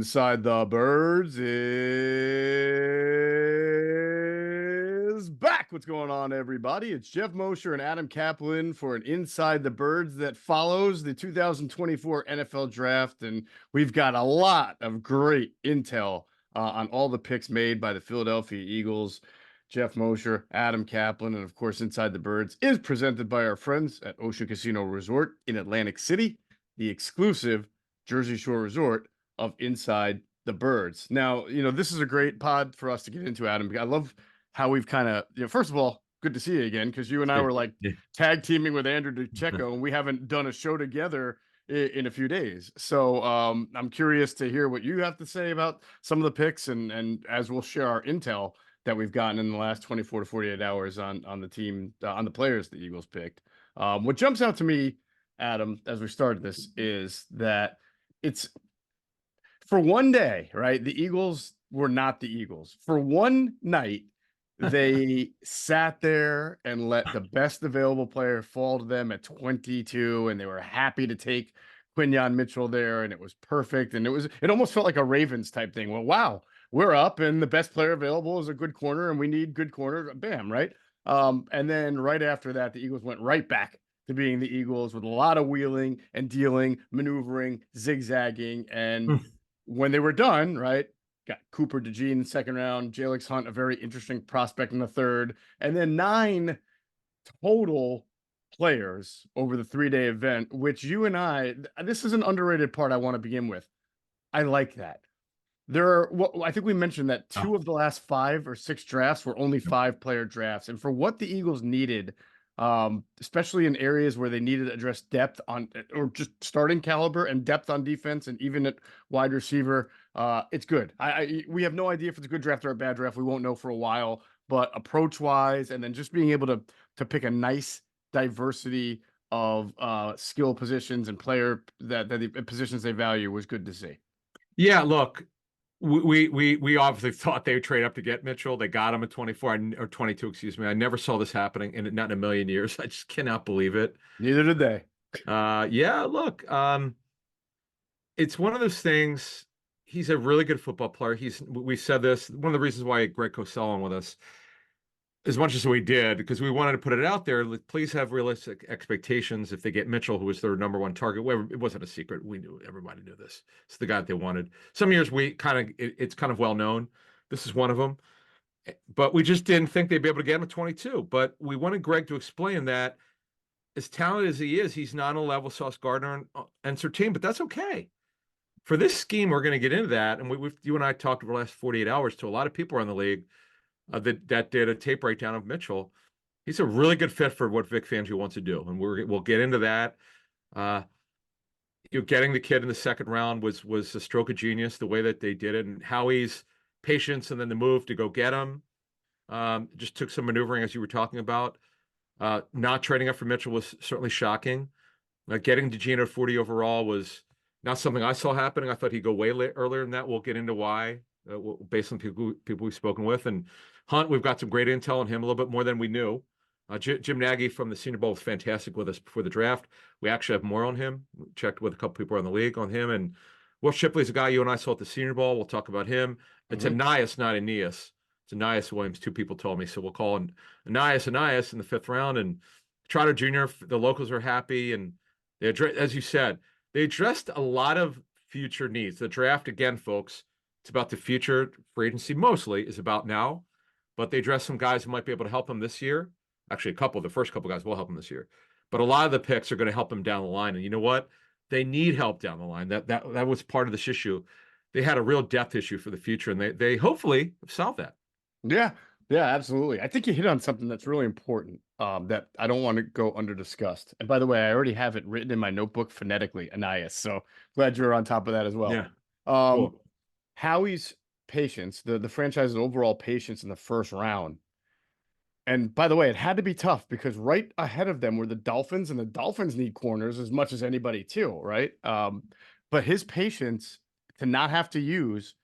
Inside the Birds is back. What's going on, everybody? It's Geoff Mosher and Adam Caplan for an Inside the Birds that follows the 2024 NFL Draft. And we've got a lot of great intel on all the picks made by the Philadelphia Eagles. Geoff Mosher, Adam Caplan, and of course, Inside the Birds is presented by our friends at Ocean Casino Resort in Atlantic City, the exclusive Jersey Shore resort of Inside the Birds. Now, this is a great pod for us to get into, Adam. I love how we've kind of, first of all, good to see you again, because you and I were like tag teaming with Andrew DeCecco, and we haven't done a show together in a few days. So I'm curious to hear what you have to say about some of the picks, and as we'll share our intel that we've gotten in the last 24 to 48 hours on the team, on the players the Eagles picked. What jumps out to me, Adam, as we started this, is that it's for one day, right? The Eagles were not the Eagles. For one night, they sat there and let the best available player fall to them at 22, and they were happy to take Quinyon Mitchell there, and it was perfect. And it almost felt like a Ravens type thing. Well, wow, we're up, and the best player available is a good corner, and we need good corner. Bam, right? And then right after that, the Eagles went right back to being the Eagles with a lot of wheeling and dealing, maneuvering, zigzagging, and when they were done, right, got Cooper DeJean in the second round, Jalyx Hunt, a very interesting prospect in the third, and then 9 total players over the 3-day event, which you and this is an underrated part I want to begin with. I like that. I think we mentioned that 2 of the last 5 or 6 drafts were only 5-player drafts. And for what the Eagles needed, especially in areas where they needed to address depth on, or just starting caliber and depth on defense, and even at wide receiver, it's good. We have no idea if it's a good draft or a bad draft. We won't know for a while, but approach wise, and then just being able to pick a nice diversity of skill positions and player that the positions they value was good to see. Yeah, look, we obviously thought they would trade up to get Mitchell. They got him at 24 or 22, excuse me. I never saw this happening, and not in a million years. I just cannot believe it. Neither did they. Yeah, look, it's one of those things. He's a really good football player. We said this, one of the reasons why Greg Cosell on with us as much as we did, because we wanted to put it out there. Please have realistic expectations if they get Mitchell, who was their #1 target. Well, it wasn't a secret. We knew, everybody knew this. It's the guy that they wanted. Some years it's kind of well known. This is one of them. But we just didn't think they'd be able to get him at 22. But we wanted Greg to explain that as talented as he is, he's not on a level Sauce Gardner and Surtain, but that's okay. For this scheme, we're going to get into that. And you and I talked over the last 48 hours to a lot of people around the league that did a tape breakdown of Mitchell. He's a really good fit for what Vic Fangio wants to do, and we'll get into that. Getting the kid in the second round was a stroke of genius, the way that they did it, and Howie's patience and then the move to go get him. Just took some maneuvering, as you were talking about. Not trading up for Mitchell was certainly shocking. Getting DeJean at 40 overall was not something I saw happening. I thought he'd go way earlier than that. We'll get into why, based on people we've spoken with. And Hunt, we've got some great intel on him, a little bit more than we knew. Jim Nagy from the Senior Bowl was fantastic with us before the draft. We actually have more on him. We checked with a couple people around the league on him. And Will Shipley's a guy you and I saw at the Senior Bowl. We'll talk about him. It's Aeneas, not Aeneas. It's Aeneas Williams, 2 people told me. So we'll call him Aeneas in the 5th round. And Trotter Jr., the locals are happy. And they as you said, they addressed a lot of future needs. The draft, again, folks, it's about the future. Free agency mostly is about now. But they addressed some guys who might be able to help them this year. Actually, the first couple guys will help them this year. But a lot of the picks are going to help them down the line. And you know what? They need help down the line. That was part of this issue. They had a real depth issue for the future, and they hopefully have solved that. Yeah, absolutely. I think you hit on something that's really important that I don't want to go under discussed. And by the way, I already have it written in my notebook phonetically, Aeneas. So glad you're on top of that as well. Yeah. Cool. Howie's patience, the franchise's overall patience in the first round. And by the way, it had to be tough because right ahead of them were the Dolphins, and the Dolphins need corners as much as anybody too, right? But his patience to not have to use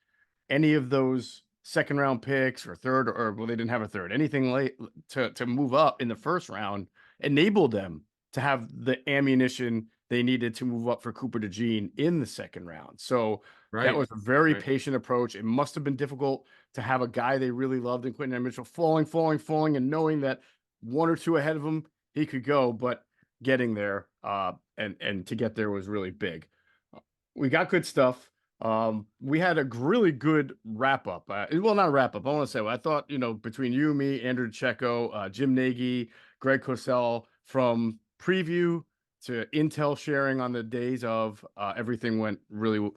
any of those second round picks or third, or well, they didn't have a third, anything late to move up in the first round enabled them to have the ammunition they needed to move up for Cooper DeJean in the second round. So That Right. was a very Right. patient approach. It must have been difficult to have a guy they really loved in Quinton Mitchell falling, and knowing that one or two ahead of him he could go, but getting there and to get there was really big. We got good stuff. We had a really good wrap up. Well, not wrap up. I want to say, I thought, between you, me, Andrew Checo, Jim Nagy, Greg Cosell, from preview to intel sharing on the days of, everything went really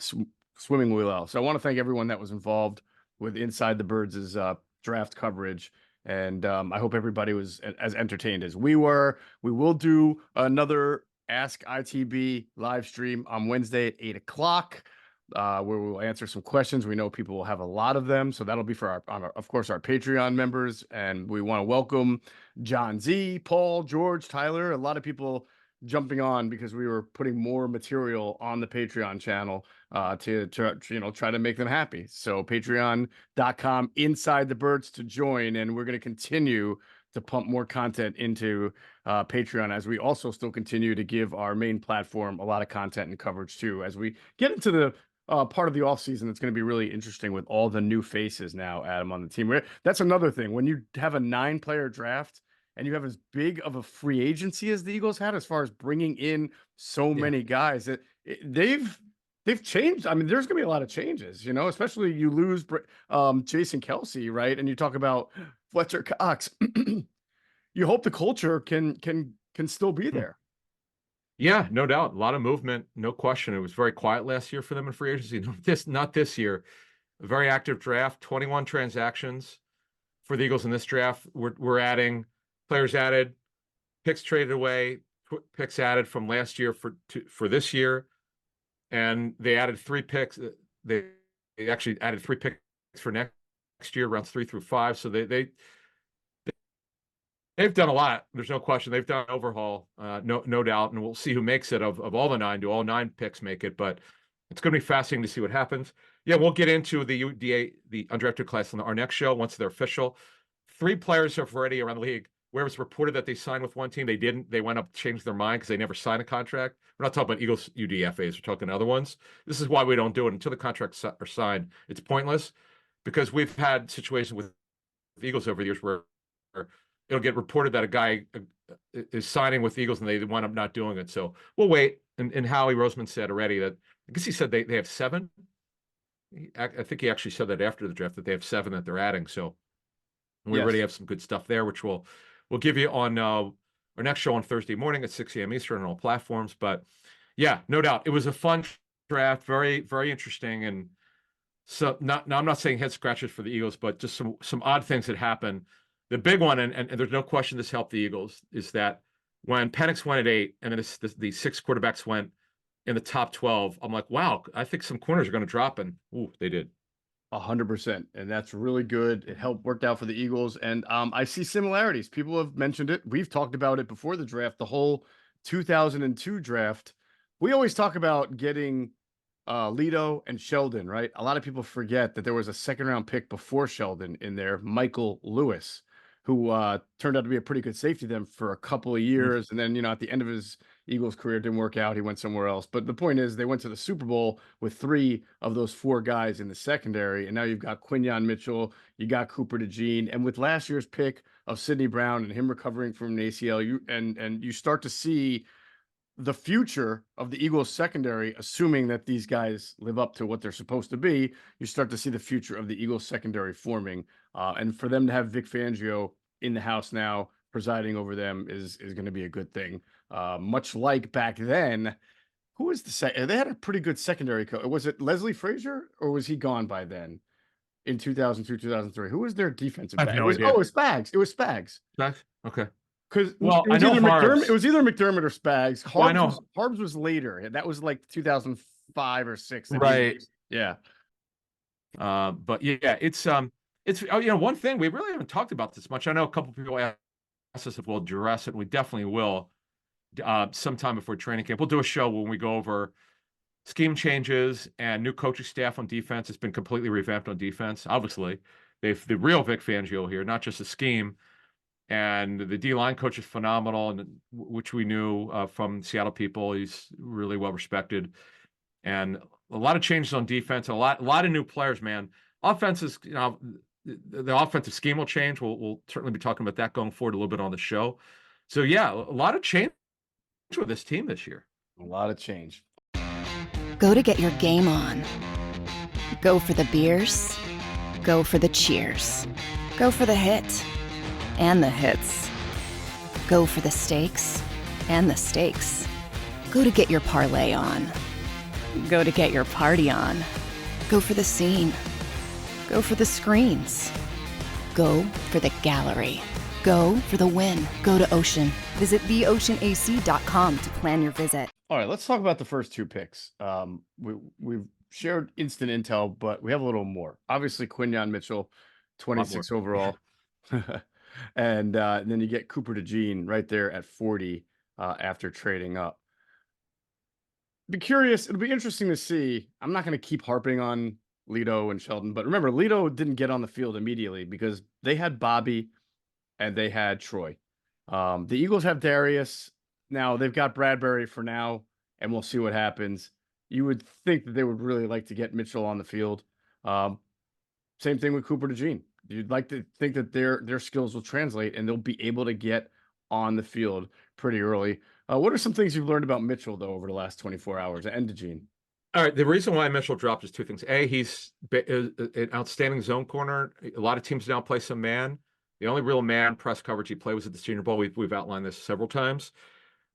swimmingly well. So I want to thank everyone that was involved with Inside the Birds' draft coverage. And I hope everybody was as entertained as we were. We will do another Ask ITB live stream on Wednesday at 8 o'clock, where we'll answer some questions. We know people will have a lot of them, so that'll be for of course, our Patreon members. And we want to welcome John Z, Paul, George, Tyler, a lot of people jumping on because we were putting more material on the Patreon channel to try to make them happy. So patreon.com inside the birds to join, and we're going to continue to pump more content into Patreon, as we also still continue to give our main platform a lot of content and coverage too, as we get into the part of the off season. That's going to be really interesting with all the new faces now, Adam, on the team. That's another thing. When you have a 9-player draft and you have as big of a free agency as the Eagles had, as far as bringing in so Yeah. many guys, they've changed. I mean, there's going to be a lot of changes, especially you lose Jason Kelsey, right? And you talk about Fletcher Cox. You hope the culture can still be Hmm. there. Yeah, no doubt. A lot of movement, no question. It was very quiet last year for them in free agency. Not this year. A very active draft, 21 transactions for the Eagles in this draft. We're adding players added, picks traded away, picks added from last year for this year, and they added 3 picks. They actually added 3 picks for next year, rounds 3 through 5. So they've done a lot. There's no question. They've done an overhaul, no doubt, and we'll see who makes it of all the 9. Do all 9 picks make it? But it's going to be fascinating to see what happens. Yeah, we'll get into the UDA, the undrafted class on our next show once they're official. 3 players have already around the league where it was reported that they signed with one team. They didn't. They went up, changed their mind because they never signed a contract. We're not talking about Eagles UDFAs. We're talking other ones. This is why we don't do it until the contracts are signed. It's pointless because we've had situations with Eagles over the years where it'll get reported that a guy is signing with the Eagles and they wind up not doing it. So we'll wait. And Howie Roseman said already that, I guess he said they have 7. I think he actually said that after the draft that they have 7 that they're adding. So we already Yes. have some good stuff there, which we'll give you on our next show on Thursday morning at 6 a.m. Eastern on all platforms. But yeah, no doubt. It was a fun draft, very, very interesting. And so I'm not saying head scratches for the Eagles, but just some odd things that happen. The big one, and there's no question this helped the Eagles, is that when Penix went at 8, and then the 6 quarterbacks went in the top 12, I'm like, wow, I think some corners are going to drop, and ooh, they did. 100%, and that's really good. It helped worked out for the Eagles, and I see similarities. People have mentioned it. We've talked about it before the draft. The whole 2002 draft. We always talk about getting Lito and Sheldon, right? A lot of people forget that there was a second-round pick before Sheldon in there, Michael Lewis, who turned out to be a pretty good safety then for a couple of Mhm. years, and then at the end of his Eagles career, didn't work out. He went somewhere else. But the point is, they went to the Super Bowl with 3 of those 4 guys in the secondary, and now you've got Quinyon Mitchell, you got Cooper DeJean, and with last year's pick of Sidney Brown and him recovering from an ACL, you start to see the future of the Eagles secondary, assuming that these guys live up to what they're supposed to be. You start to see the future of the Eagles secondary forming, and for them to have Vic Fangio in the house now presiding over them is going to be a good thing. Much like back then, who was they had a pretty good secondary coach. Was it Leslie Frazier, or was he gone by then in 2002, 2003? Who was their defensive I have back? It no was idea. Spags. It was Spags. Okay. Because Well, it I was know either McDermott. It Harbs. was either McDermott or Spags. Well, I know. Harbs was later. That was like 2005 or 6 that he. Right. Yeah. But yeah, it's one thing we really haven't talked about this much. I know a couple people asked us if we'll address it, and we definitely will sometime before training camp. We'll do a show when we go over scheme changes and new coaching staff on defense. It's been completely revamped on defense. Obviously, they've the real Vic Fangio here, not just a scheme. And the D line coach is phenomenal, and which we knew from Seattle people. He's really well respected. And a lot of changes on defense, a lot of new players, man. Offense is, the offensive scheme will change. We'll certainly be talking about that going forward a little bit on the show. So yeah, a lot of change with this team this year. A lot of change. Go to get your game on. Go for the beers. Go for the cheers. Go for the hit and the hits. Go for the stakes and the stakes. Go to get your parlay on. Go to get your party on. Go for the scene. Go for the screens. Go for the gallery. Go for the win. Go to Ocean. Visit theoceanac.com to plan your visit. All right, let's talk about the first two picks. We've shared instant intel, but we have a little more. Obviously, Quinyon Mitchell, 26 overall. And then you get Cooper DeJean right there at 40 after trading up. Be curious. It'll be interesting to see. I'm not going to keep harping on Lito and Sheldon, but remember, Lito didn't get on the field immediately because they had Bobby and they had Troy. The Eagles have Darius. Now they've got Bradbury for now, and we'll see what happens. You would think that they would really like to get Mitchell on the field. Same thing with Cooper DeJean. You'd like to think that their skills will translate and they'll be able to get on the field pretty early. What are some things you've learned about Mitchell, though, over the last 24 hours and DeJean? All right. The reason why Mitchell dropped is two things. A, he's an outstanding zone corner. A lot of teams now play some man. The only real man press coverage he played was at the Senior Bowl. We've outlined this several times.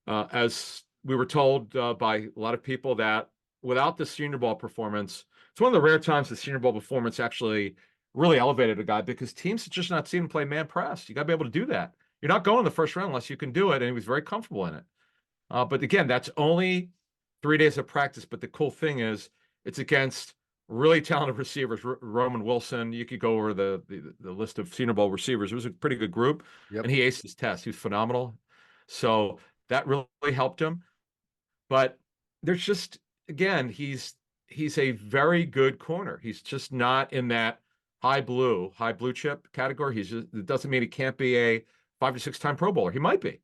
As we were told by a lot of people that without the Senior Bowl performance, it's one of the rare times the Senior Bowl performance actually really elevated a guy because teams have just not seen him play man press. You got to be able to do that. You're not going the first round unless you can do it, and he was very comfortable in it. But again, that's only 3 days of practice. But the cool thing is it's against really talented receivers. Roman Wilson, you could go over the list of Senior Bowl receivers. It was a pretty good group, and he aced his test. He was phenomenal. So that really helped him. But there's just, again, he's a very good corner. He's just not in that high blue chip category. It doesn't mean he can't be a 5 to 6 time Pro Bowler. He might be,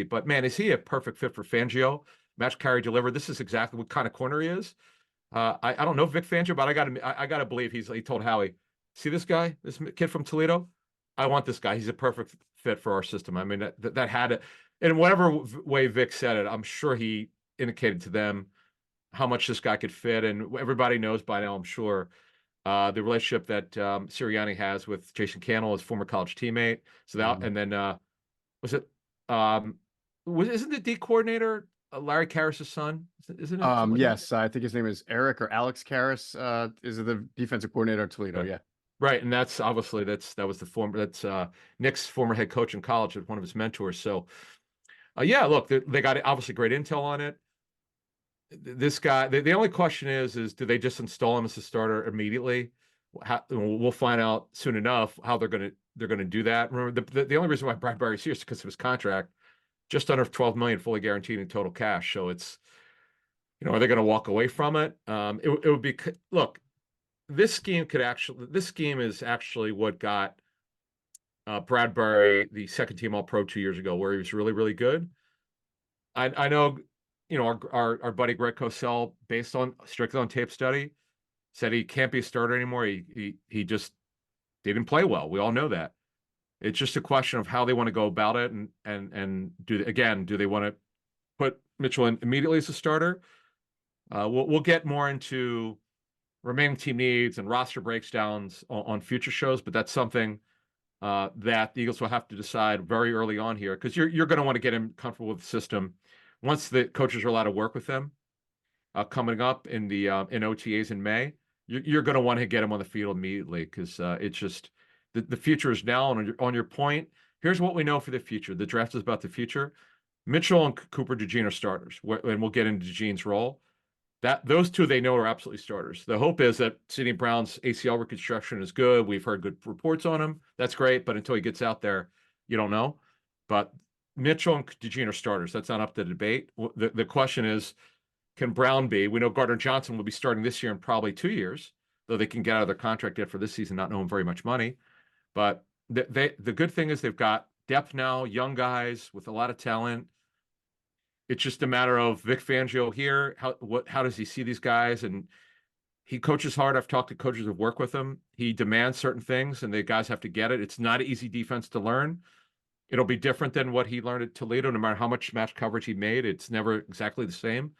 but man, is he a perfect fit for Fangio? Match, carry, deliver. This is exactly what kind of corner he is. I don't know Vic Fangio, but I gotta believe he told Howie, see this guy, this kid from Toledo? I want this guy. He's a perfect fit for our system. I mean, that had it. In whatever way Vic said it, I'm sure he indicated to them how much this guy could fit. And everybody knows by now, I'm sure, the relationship that Sirianni has with Jason Cannell, his former college teammate. So that, and then isn't the D coordinator Larry Karras' son? Isn't it? Yes, I think his name is Eric or Alex Karras. Is the defensive coordinator at Toledo? Right. Yeah. Right, and that's obviously Nick's former head coach in college, one of his mentors. So, yeah, look, they got obviously great intel on it. This guy, the only question is do they just install him as a starter immediately? We'll find out soon enough how they're going to do that. Remember, the only reason why Bradbury's here is because of his contract, just under $12 million fully guaranteed in total cash. So it's, are they going to walk away from it? It would be, look. This scheme is actually what got Bradbury the second team All-Pro 2 years ago, where he was really, really good. I know, our buddy Greg Cosell, based on strictly on tape study, said he can't be a starter anymore. He just didn't play well. We all know that. It's just a question of how they want to go about it, and do they want to put Mitchell in immediately as a starter? We'll get more into remaining team needs and roster breakdowns on future shows, but that's something that the Eagles will have to decide very early on here, because you're going to want to get him comfortable with the system once the coaches are allowed to work with them coming up in OTAs in May. You're going to want to get him on the field immediately, because it's just the future is now. On your point, here's what we know for the future. The draft is about the future. Mitchell and Cooper DeJean are starters, and we'll get into DeJean's role. Those two they know are absolutely starters. The hope is that Sidney Brown's ACL reconstruction is good. We've heard good reports on him. That's great, but until he gets out there, you don't know. But Mitchell and DeJean are starters. That's not up to debate. The question is, can Brown be? We know Gardner Johnson will be starting this year in probably 2 years, though they can get out of their contract yet for this season, not knowing very much money. But the good thing is they've got depth now, young guys with a lot of talent. It's just a matter of Vic Fangio here. How does he see these guys? And he coaches hard. I've talked to coaches who've worked with him. He demands certain things, and the guys have to get it. It's not an easy defense to learn. It'll be different than what he learned at Toledo, no matter how much match coverage he made. It's never exactly the same.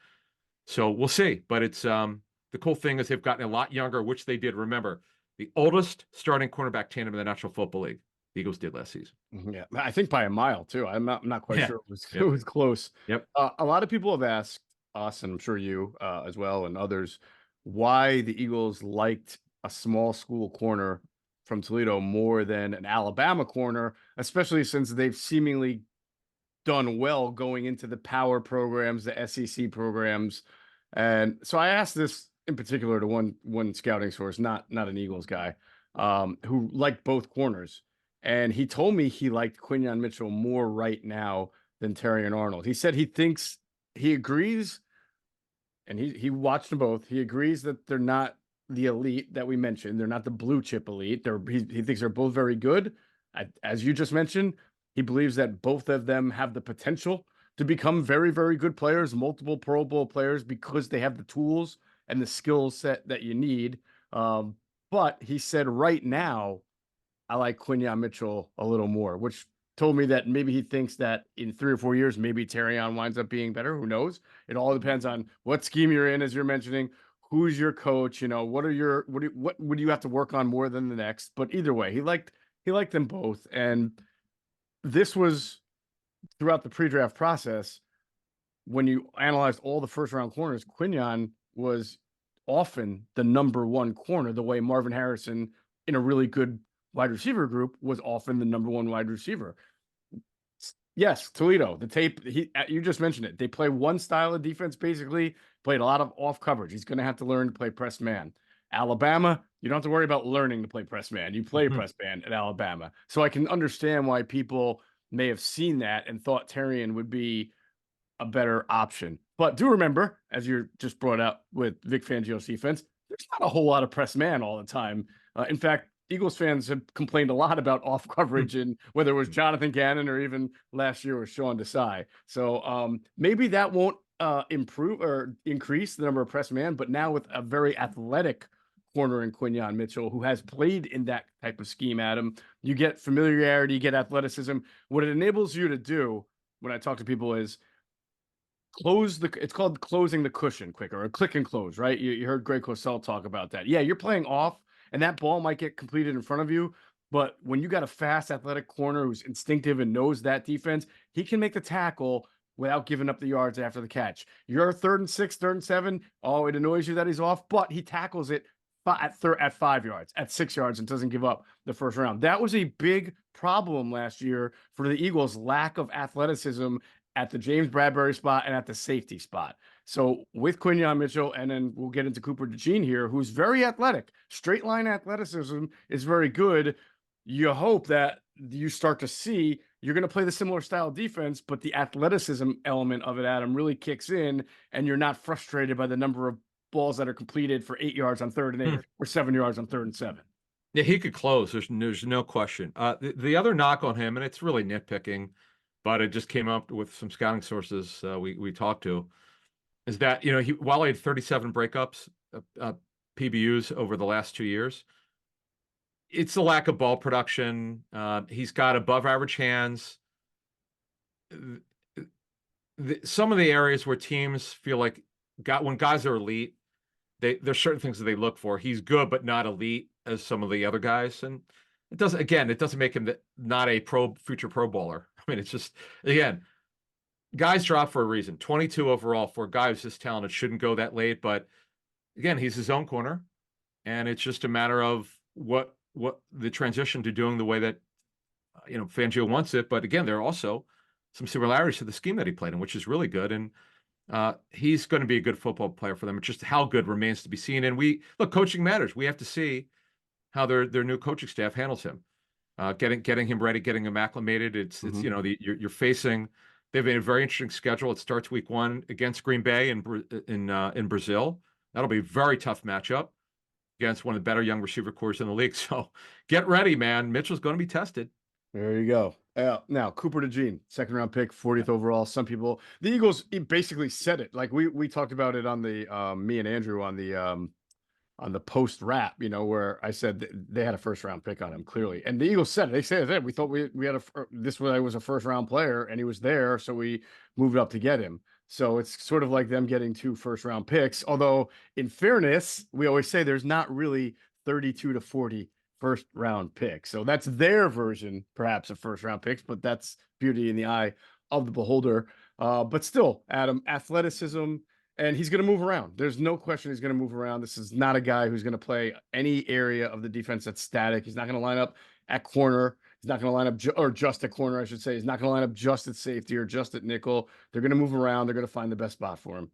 So we'll see. But it's the cool thing is they've gotten a lot younger, which they did. Remember, the oldest starting cornerback tandem in the National Football League, the Eagles did last season. Yeah, I think by a mile too. I'm not quite sure it Yep. was close. Yep. A lot of people have asked us, and I'm sure you as well, and others, why the Eagles liked a small school corner from Toledo more than an Alabama corner, especially since they've seemingly done well going into the power programs, the SEC programs. And so I asked this in particular to one scouting source, not an Eagles guy, who liked both corners. And he told me he liked Quinyon Mitchell more right now than Terrion Arnold. He said he agrees, and he watched them both. He agrees that they're not the elite that we mentioned. They're not the blue chip elite. He thinks they're both very good. As you just mentioned, he believes that both of them have the potential to become very, very good players, multiple Pro Bowl players, because they have the tools and the skill set that you need. But he said right now, I like Quinyon Mitchell a little more, which told me that maybe he thinks that in 3 or 4 years, maybe Terrion winds up being better. Who knows? It all depends on what scheme you're in, as you're mentioning. Who's your coach? You know, what would you have to work on more than the next? But either way, he liked them both. And this was throughout the pre-draft process. When you analyzed all the first round corners, Quinyon was often the number one corner, the way Marvin Harrison in a really good wide receiver group was often the number one wide receiver. Yes, Toledo, the tape, you just mentioned it. They play one style of defense, basically, played a lot of off coverage. He's going to have to learn to play press man. Alabama, you don't have to worry about learning to play press man. You play press man at Alabama. So I can understand why people may have seen that and thought Terrion would be a better option. But do remember, as you just brought up with Vic Fangio's defense, there's not a whole lot of press man all the time. In fact, Eagles fans have complained a lot about off coverage, and whether it was Jonathan Gannon or even last year with Sean Desai. So maybe that won't improve or increase the number of press man, but now with a very athletic corner in Quinyon Mitchell, who has played in that type of scheme, Adam, you get familiarity, you get athleticism. What it enables you to do when I talk to people is it's called closing the cushion quicker, or click and close, right? You heard Greg Cosell talk about that. Yeah, you're playing off, and that ball might get completed in front of you. But when you got a fast, athletic corner who's instinctive and knows that defense, he can make the tackle without giving up the yards after the catch. You're 3rd and 6, 3rd and 7. Oh, it annoys you that he's off, but he tackles it at 5 yards, at 6 yards, and doesn't give up the first round. That was a big problem last year for the Eagles' lack of athleticism at the James Bradbury spot and at the safety spot. So with Quinyon Mitchell, and then we'll get into Cooper DeJean here, who's very athletic. Straight line athleticism is very good. You hope that you start to see you're going to play the similar style defense, but the athleticism element of it, Adam, really kicks in, and you're not frustrated by the number of balls that are completed for 8 yards on 3rd and 8 or 7 yards on 3rd and 7. Yeah, he could close. There's no question. The other knock on him, and it's really nitpicking, but it just came up with some scouting sources we talked to, is that, while he had 37 breakups, PBUs over the last 2 years, it's the lack of ball production. He's got above average hands. Some of the areas where teams feel like when guys are elite, there's certain things that they look for. He's good, but not elite as some of the other guys. And it doesn't make him not a future Pro Bowler. I mean, it's just, again, guys drop for a reason. 22 overall for a guy who's this talented shouldn't go that late. But again, he's his own corner, and it's just a matter of what the transition to doing the way that Fangio wants it. But again, there are also some similarities to the scheme that he played in, which is really good. And he's going to be a good football player for them. It's just how good remains to be seen. And coaching matters. We have to see how their new coaching staff handles him. Getting him ready, getting him acclimated. It's you're facing. They have a very interesting schedule. It starts week 1 against Green Bay in Brazil. That'll be a very tough matchup against one of the better young receiver corps in the league. So get ready, man. Mitchell's going to be tested. There you go. Now Cooper DeJean, second round pick, 40th overall. Some people, the Eagles basically said it. Like we talked about it on the me and Andrew on the post wrap, where I said they had a first round pick on him clearly, and the Eagles said it. They said that we thought we had this was a first round player, and he was there, so we moved up to get him. So it's sort of like them getting 2 first round picks. Although, in fairness, we always say there's not really 32 to 40 first round picks. So that's their version, perhaps, of first round picks, but that's beauty in the eye of the beholder. But still, Adam, athleticism, and he's going to move around. There's no question he's going to move around. This is not a guy who's going to play any area of the defense that's static. He's not going to line up at corner. He's not going to line up or just at corner, I should say. He's not going to line up just at safety or just at nickel. They're going to move around. They're going to find the best spot for him.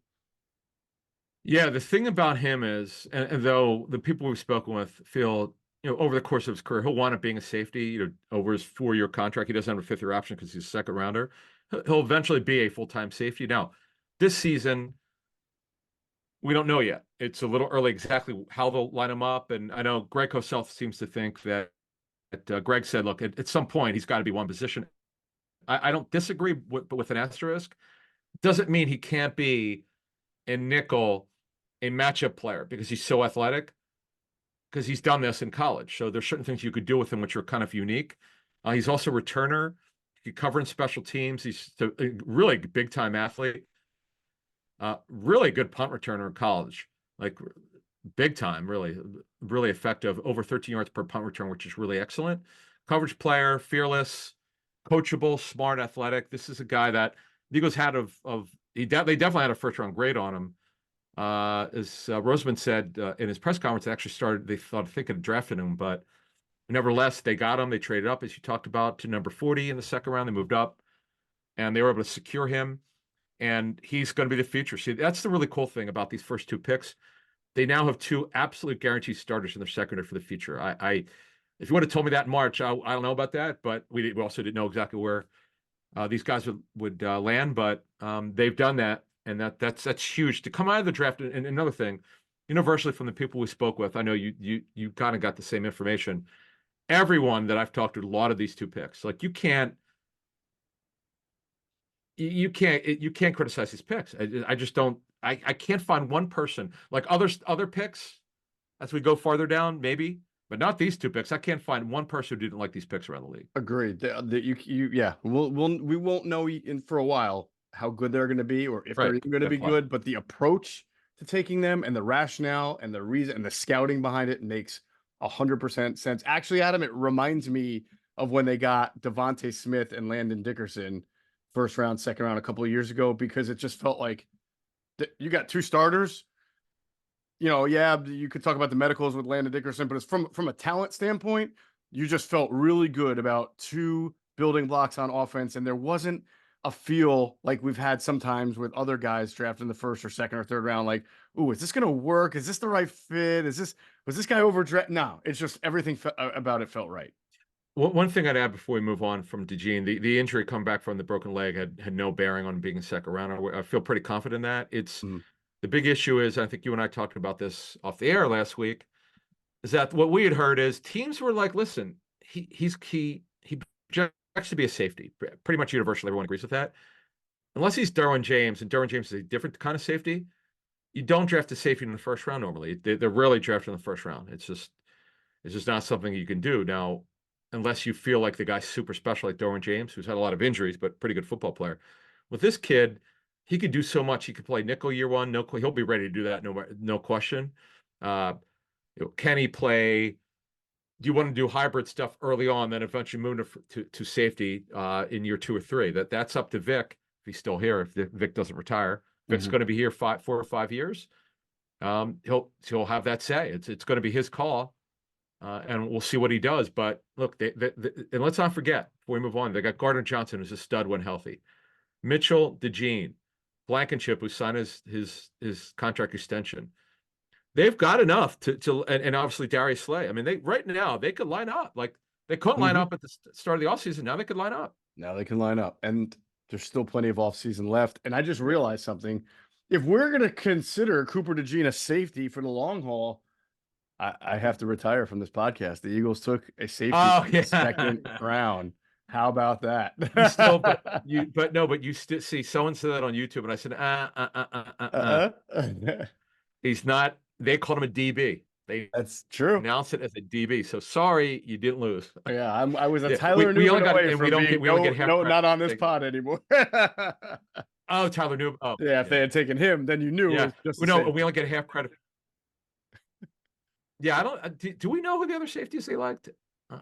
Yeah, the thing about him is, and though the people we've spoken with feel, over the course of his career, he'll wind up being a safety, over his 4-year contract. He doesn't have a 5th-year option because he's a second rounder. He'll eventually be a full-time safety. Now, this season, we don't know yet. It's a little early exactly how they'll line him up. And I know Greg Cosell seems to think that Greg said, look, at some point, he's got to be one position. I don't disagree, but with an asterisk. Doesn't mean he can't be in nickel a matchup player because he's so athletic, because he's done this in college. So there's certain things you could do with him which are kind of unique. He's also a returner. He could cover in special teams. He's a really big-time athlete. Really good punt returner in college, like big time, really effective, over 13 yards per punt return, which is really excellent. Coverage player, fearless, coachable, smart, athletic. This is a guy that the Eagles had they definitely had a first round grade on him. As Roseman said in his press conference, they actually they thought thinking of drafting him, but nevertheless, they got him. They traded up, as you talked about, to number 40 in the second round. They moved up, and they were able to secure him. And he's going to be the future. See, that's the really cool thing about these first 2 picks. They now have 2 absolute guaranteed starters in their secondary for the future. If you would have told me that in March, I don't know about that, but we also didn't know exactly where these guys would land. But they've done that, and that's huge to come out of the draft. And another thing, universally from the people we spoke with, I know you kind of got the same information. Everyone that I've talked to, a lot of these 2 picks, like you can't criticize these picks. I just don't. I can't find one person like other picks as we go farther down, maybe, but not these 2 picks. I can't find one person who didn't like these picks around the league. Agreed. Yeah. We won't know for a while how good they're going to be or if they're even going to be good. But the approach to taking them and the rationale and the reason and the scouting behind it makes 100% sense. Actually, Adam, it reminds me of when they got Devontae Smith and Landon Dickerson, first round, second round, a couple of years ago, because it just felt like you got 2 starters. Yeah, you could talk about the medicals with Landon Dickerson, but it's from a talent standpoint, you just felt really good about 2 building blocks on offense, and there wasn't a feel like we've had sometimes with other guys drafted in the first or second or third round, like, ooh, is this going to work? Is this the right fit? Was this guy overdrafted? No, it's just everything about it felt right. One thing I'd add before we move on from DeJean, the injury come back from the broken leg had no bearing on being a second rounder. I feel pretty confident in that. It's the big issue is, I think you and I talked about this off the air last week, is that what we had heard is teams were like, listen, he projects to be a safety. Pretty much universally, everyone agrees with that. Unless he's Derwin James, and Derwin James is a different kind of safety, you don't draft a safety in the first round normally. They're rarely drafted in the first round. It's just not something you can do. Now, unless you feel like the guy's super special, like Derwin James, who's had a lot of injuries, but pretty good football player. With this kid, he could do so much. He could play nickel year 1. He'll be ready to do that, no question. Can he play? Do you want to do hybrid stuff early on, then eventually move to safety in year 2 or 3? That's up to Vic if he's still here. If Vic doesn't retire, Vic's going to be here 4 or 5 years. He'll have that say. It's going to be his call. And we'll see what he does. But look, and let's not forget, before we move on, they got Gardner Johnson, who's a stud when healthy. Mitchell, DeJean, Blankenship, who signed his contract extension. They've got enough and obviously Darius Slay. I mean, right now they could line up. Like they couldn't line up at the start of the offseason. Now they could line up. Now they can line up. And there's still plenty of offseason left. And I just realized something. If we're going to consider Cooper DeJean a safety for the long haul, I have to retire from this podcast. The Eagles took a safety in the second round. How about that? You still, but you still see someone said that on YouTube, and I said, he's not. They called him a DB. They That's true. announced it as a DB. So sorry, you didn't lose. Yeah, I was a Yeah, Tyler we only Newman got, away and from being we only get half credit. not on this pod anymore. Oh, Tyler Newman. Oh, yeah, if they had taken him, then you knew it yeah. was just We the know same. we only get half credit. Yeah, I don't. Do we know who the other safeties they liked?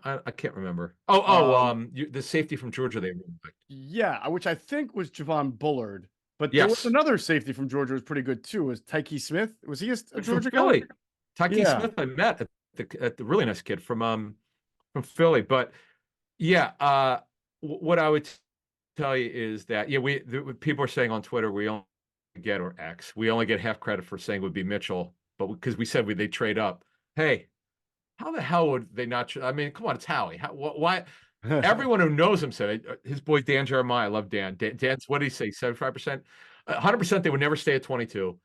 I can't remember. The safety from Georgia they really liked. Yeah, which I think was Javon Bullard, but there was Yes. another safety from Georgia who was pretty good too. Was Tyke Smith? Was he a From Georgia guy? Philly. Tyke Yeah. Smith I met at the really nice kid from Philly. But yeah, what I would tell you is that people are saying on Twitter we only get or X. We only get half credit for saying it would be Mitchell, but because we said they trade up. Hey, how the hell would they not? I mean, come on, it's Howie. Why? Everyone who knows him said it. His boy Dan Jeremiah. I love Dan. Dan's what did he say? 75%, 100%. They would never stay at 22.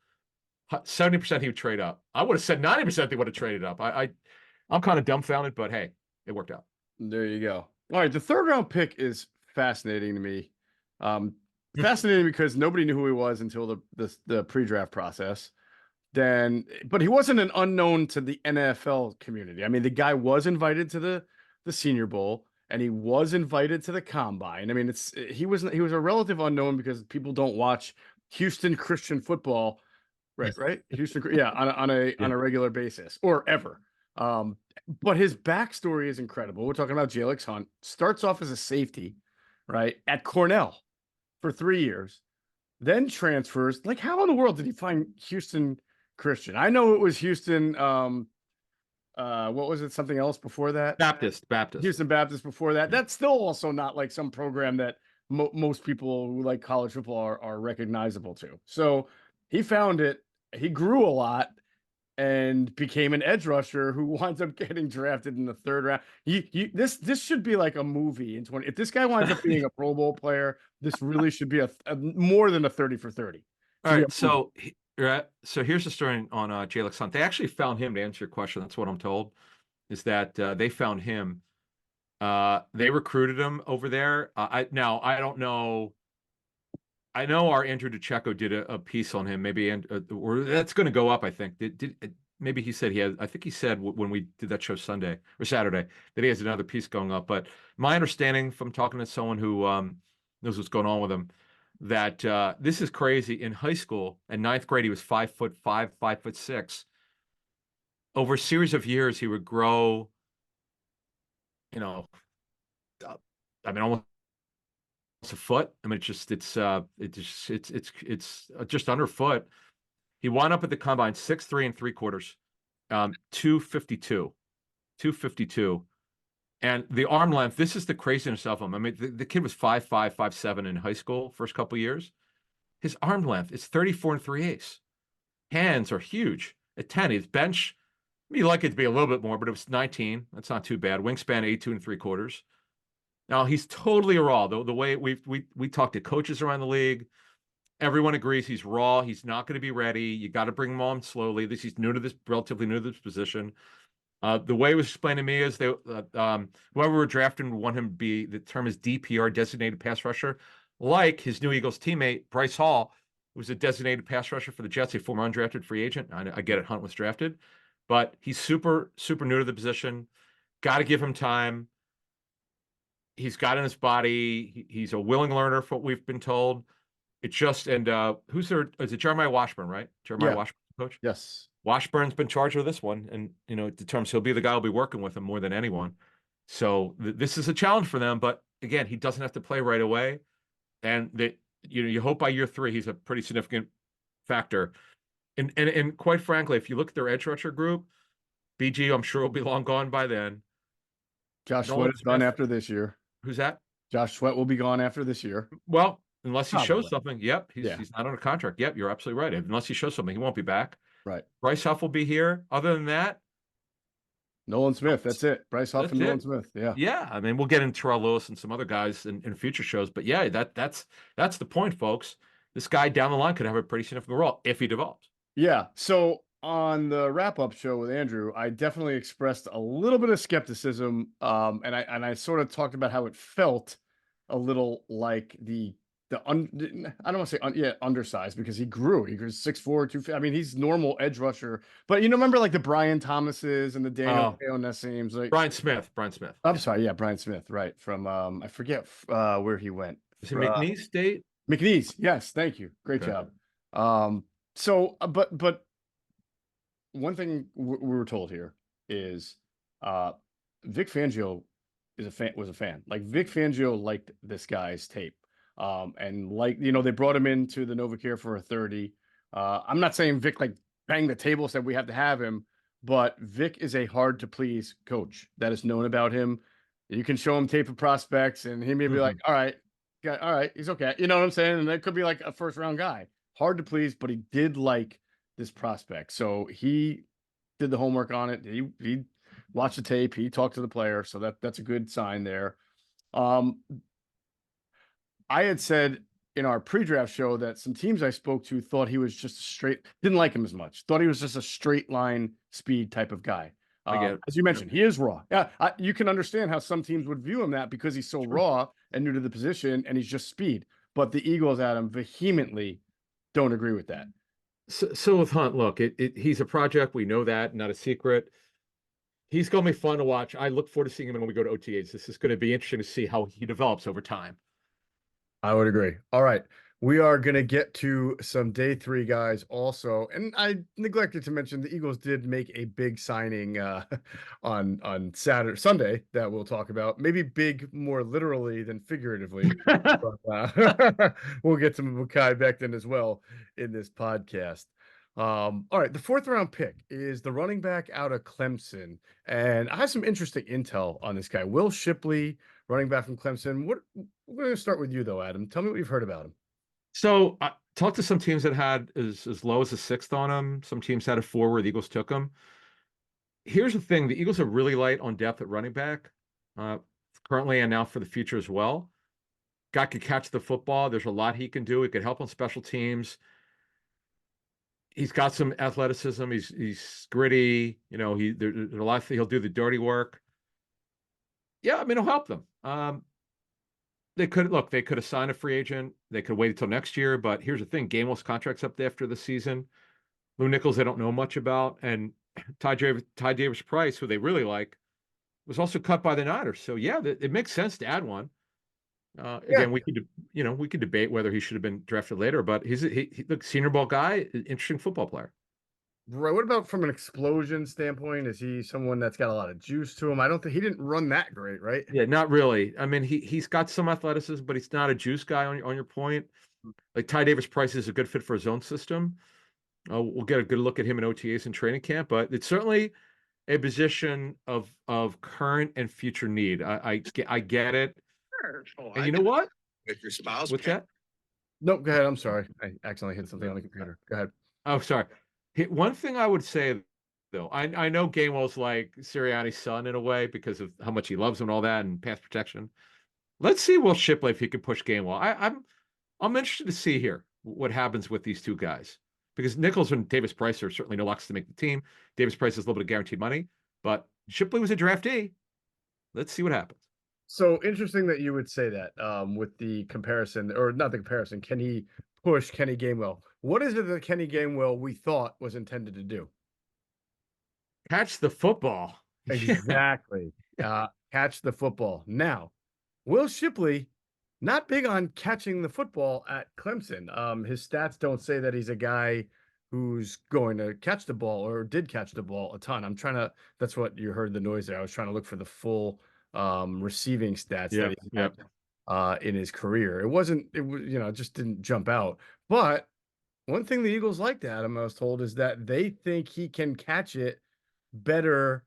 70% he would trade up. I would have said 90% they would have traded up. I'm kind of dumbfounded, but hey, it worked out. There you go. All right, the third round pick is fascinating to me. Fascinating because nobody knew who he was until the pre-draft process. But he wasn't an unknown to the NFL community. I mean, the guy was invited to the Senior Bowl and he was invited to the Combine. I mean, he was a relative unknown because people don't watch Houston Christian football, right? Houston, yeah, on a regular basis or ever. But his backstory is incredible. We're talking about Jalyx Hunt. Starts off as a safety, right, at Cornell for 3 years, then transfers. Like, how in the world did he find Houston Christian? I know it was Houston. What was it? Something else before that? Baptist. Houston Baptist before that. That's still also not like some program that most people who like college football are recognizable to. So he found it. He grew a lot and became an edge rusher who winds up getting drafted in the third round. This should be like a movie in 20. If this guy winds up being a Pro Bowl player, this really should be a more than a 30 for 30. All right, so here's the story on Jalyx Hunt. They actually found him, to answer your question. That's what I'm told, is that they found him. They recruited him over there. I don't know. I know our Andrew DeCecco did a piece on him. Maybe or that's going to go up. I think. Maybe he said he had. I think he said when we did that show Sunday or Saturday that he has another piece going up. But my understanding from talking to someone who knows what's going on with him, that this is crazy. In high school, in ninth grade, he was 5'5", 5'6". Over a series of years, he would grow. I mean, almost a foot. I mean, it's just under a foot. He wound up at the combine 6'3" 3/4, 252, 252. And the arm length, this is the craziness of him. I mean, the kid was 5'5", 5'7" in high school, first couple of years. His arm length is 34 3/8. Hands are huge. At 10, his bench, you'd like it to be a little bit more, but it was 19. That's not too bad. Wingspan 82 3/4. Now he's totally raw. The way we talk to coaches around the league, everyone agrees he's raw. He's not going to be ready. You got to bring him on slowly. He's relatively new to this position. The way it was explained to me is whoever were drafting would want him to be, the term is DPR, designated pass rusher, like his new Eagles teammate Bryce Hall, who was a designated pass rusher for the Jets, a former undrafted free agent. I get it, Hunt was drafted, but he's super new to the position. Got to give him time. He's got in his body. He's a willing learner, for what we've been told. It's just, and who's there? Is it Jeremiah Washburn, right? Jeremiah Washburn, coach? Yes. Washburn's been charged with this one, and it determines he'll be the guy who'll be working with him more than anyone. So this is a challenge for them, but again, he doesn't have to play right away. And that you hope by year 3 he's a pretty significant factor. And quite frankly, if you look at their edge rusher group, BG, I'm sure will be long gone by then. Josh Sweat is gone after this year. Who's that? Josh Sweat will be gone after this year. Well, unless he shows something. Yep, he's not on a contract. Yep, you're absolutely right. Unless he shows something, he won't be back. Right. Bryce Huff will be here. Other than that, Nolan Smith. That's it. Bryce Huff and Nolan Smith. Yeah. Yeah. I mean, we'll get into Terrell Lewis and some other guys in future shows. But yeah, that's the point, folks. This guy down the line could have a pretty significant role if he develops. Yeah. So on the wrap-up show with Andrew, I definitely expressed a little bit of skepticism, and I sort of talked about how it felt a little like I don't want to say undersized, because he grew. He grew 6'4", 250. I mean, he's normal edge rusher. But remember like the Brian Thomases and the Daniel Nessims, like Brian Smith. I'm Yeah. sorry, yeah, Brian Smith, right, from I forget where he went. Is it McNeese State? McNeese, yes, thank you, great Okay. job. But one thing we were told here is Vic Fangio was a fan. Like, Vic Fangio liked this guy's tape. And they brought him into the NovaCare for a 30. I'm not saying Vic like banged the table, said we have to have him, but Vic is a hard to please coach. That is known about him. You can show him tape of prospects and he may be like, all right, he's okay. You know what I'm saying? And that could be like a first round guy. Hard to please, but he did like this prospect. So he did the homework on it. He watched the tape. He talked to the player. So that's a good sign there. I had said in our pre-draft show that some teams I spoke to thought he was just didn't like him as much. Thought he was just a straight line speed type of guy. As you mentioned, he is raw. Yeah, you can understand how some teams would view him that, because he's so raw and new to the position, and he's just speed. But the Eagles, Adam, vehemently don't agree with that. So with Hunt, look, he's a project. We know that, not a secret. He's going to be fun to watch. I look forward to seeing him when we go to OTAs. This is going to be interesting to see how he develops over time. I would agree. All right. We are going to get to some day 3 guys also. And I neglected to mention the Eagles did make a big signing on Sunday that we'll talk about. Maybe big more literally than figuratively. But, we'll get to Mekhi Becton as well in this podcast. All right. The 4th round pick is the running back out of Clemson. And I have some interesting intel on this guy. Will Shipley, running back from Clemson. We're going to start with you, though, Adam. Tell me what you've heard about him. So I talked to some teams that had as low as a 6th on him. Some teams had a 4 where the Eagles took him. Here's the thing. The Eagles are really light on depth at running back, currently and now for the future as well. Guy could catch the football. There's a lot he can do. He could help on special teams. He's got some athleticism. He's gritty. There's a lot. He'll do the dirty work. Yeah, I mean, he'll help them. They could have signed a free agent. They could wait until next year. But here's the thing: Gainwell's contract's up after the season. Lou Nichols, they don't know much about, and Ty Davis Price, who they really like, was also cut by the Niners. So yeah, it makes sense to add one. Again, we could debate whether he should have been drafted later, but he's look, Senior Bowl guy, interesting football player. Right. What about from an explosion standpoint? Is he someone that's got a lot of juice to him? I don't think he didn't run that great, right? Yeah, not really. I mean, he's got some athleticism, but he's not a juice guy on your point. Like Ty Davis Price is a good fit for his own system. We'll get a good look at him in OTAs and training camp, but it's certainly a position of current and future need. I get it. And you know what? If your spouse. What's that? No, go ahead. I'm sorry. I accidentally hit something on the computer. Go ahead. Oh, sorry. One thing I would say, though, I know Gainwell's like Sirianni's son in a way because of how much he loves him and all that and pass protection. Let's see Will Shipley if he can push Gainwell. I'm interested to see here what happens with these two guys, because Nichols and Davis Price are certainly no locks to make the team. Davis Price has a little bit of guaranteed money, but Shipley was a draftee. Let's see what happens. So interesting that you would say that with the comparison, or not the comparison. Can he push Kenny Gainwell? What is it that Kenny Gainwell we thought was intended to do? Catch the football. Exactly. Catch the football. Now, Will Shipley, not big on catching the football at Clemson. His stats don't say that he's a guy who's going to catch the ball or did catch the ball a ton. That's what you heard the noise there. I was trying to look for the full receiving stats that he had in his career. It just didn't jump out. But one thing the Eagles liked Adam, I was told, is that they think he can catch it better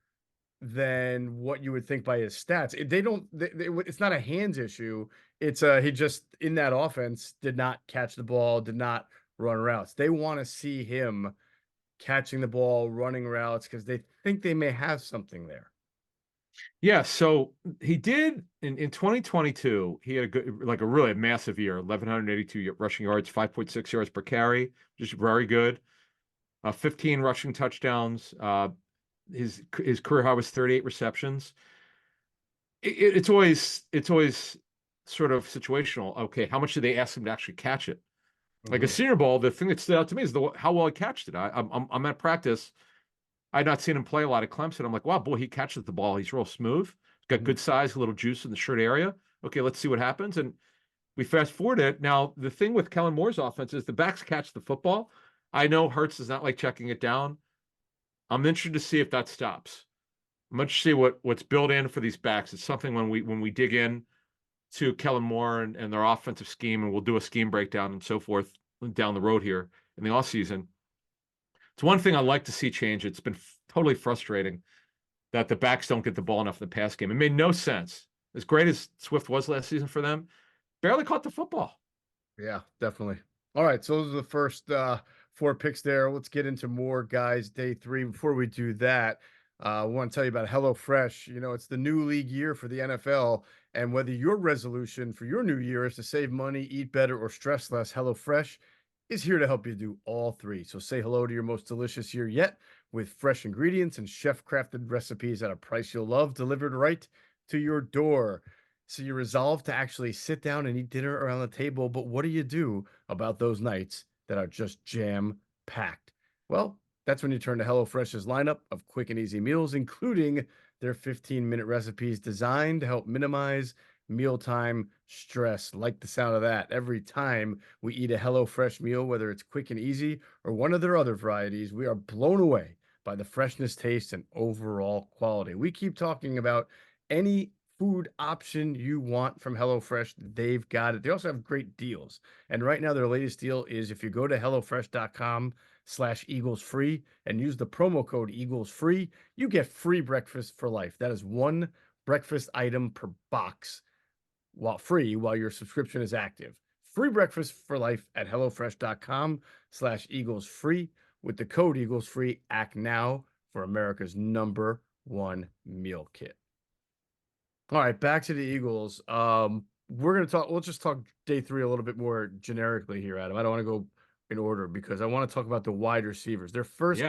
than what you would think by his stats. It's not a hands issue. It's he just in that offense did not catch the ball, did not run routes. They want to see him catching the ball, running routes, because they think they may have something there. Yeah, so he did in 2022. He had a really massive year, 1,182 rushing yards, 5.6 yards per carry, just very good. 15 rushing touchdowns. His career high was 38 receptions. It's always sort of situational. Okay, how much do they ask him to actually catch it? Like a Senior Bowl, the thing that stood out to me is how well he catched it. I'm at practice. I had not seen him play a lot at Clemson. I'm like, wow, boy, he catches the ball. He's real smooth. He's got good size, a little juice in the short area. Okay, let's see what happens. And we fast forward it. Now, the thing with Kellen Moore's offense is the backs catch the football. I know Hurts is not like checking it down. I'm interested to see if that stops. I'm interested to see what's built in for these backs. It's something when we dig in to Kellen Moore and their offensive scheme, and we'll do a scheme breakdown and so forth down the road here in the offseason. It's one thing I like to see change. It's been totally frustrating that the backs don't get the ball enough in the pass game. It made no sense. As great as Swift was last season for them, barely caught the football. Yeah, definitely. All right, so those are the first 4 picks there. Let's get into more, guys. Day 3. Before we do that, I want to tell you about HelloFresh. You know, it's the new league year for the NFL, and whether your resolution for your new year is to save money, eat better, or stress less, HelloFresh is here to help you do all 3. So say hello to your most delicious year yet with fresh ingredients and chef-crafted recipes at a price you'll love, delivered right to your door. So you resolve to actually sit down and eat dinner around the table, but what do you do about those nights that are just jam-packed? Well, that's when you turn to HelloFresh's lineup of quick and easy meals, including their 15-minute recipes designed to help minimize mealtime stress. Like the sound of that. Every time we eat a HelloFresh meal, whether it's quick and easy or one of their other varieties, we are blown away by the freshness, taste, and overall quality. We keep talking about any food option you want from HelloFresh, they've got it. They also have great deals. And right now, their latest deal is if you go to HelloFresh.com/Eagles free and use the promo code Eagles free, you get free breakfast for life. That is 1 breakfast item per box while your subscription is active. Free breakfast for life at HelloFresh.com/Eagles free with the code Eagles free. Act now for America's #1 meal kit. All right, back to the Eagles. Let's just talk day 3 a little bit more generically here, Adam. I don't want to go in order because I want to talk about the wide receivers. Their first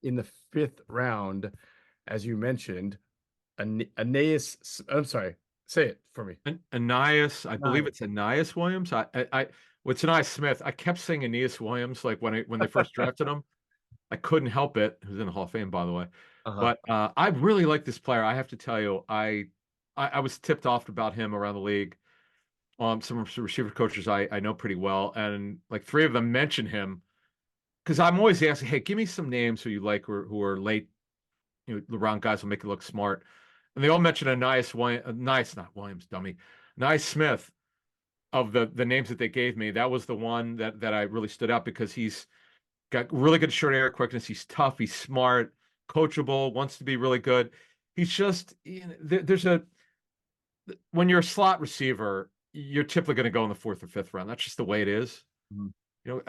in the 5th round, as you mentioned, Aeneas. I'm sorry, say it for me. Aeneas, I believe it's Aeneas Williams. What's Aeneas Smith? I kept saying Aeneas Williams, like when they first drafted him. I couldn't help it. Who's in the Hall of Fame, by the way. But I really like this player. I have to tell you, I was tipped off about him around the league. Some receiver coaches I know pretty well, and like 3 of them mention him because I'm always asking, hey, give me some names who you like who are late, round guys will make it look smart. And they all mention Aeneas Smith. Of the names that they gave me, that was the one that I really stood out because he's got really good short area quickness. He's tough. He's smart, coachable, wants to be really good. He's just, when you're a slot receiver, you're typically going to go in the 4th or 5th round. That's just the way it is.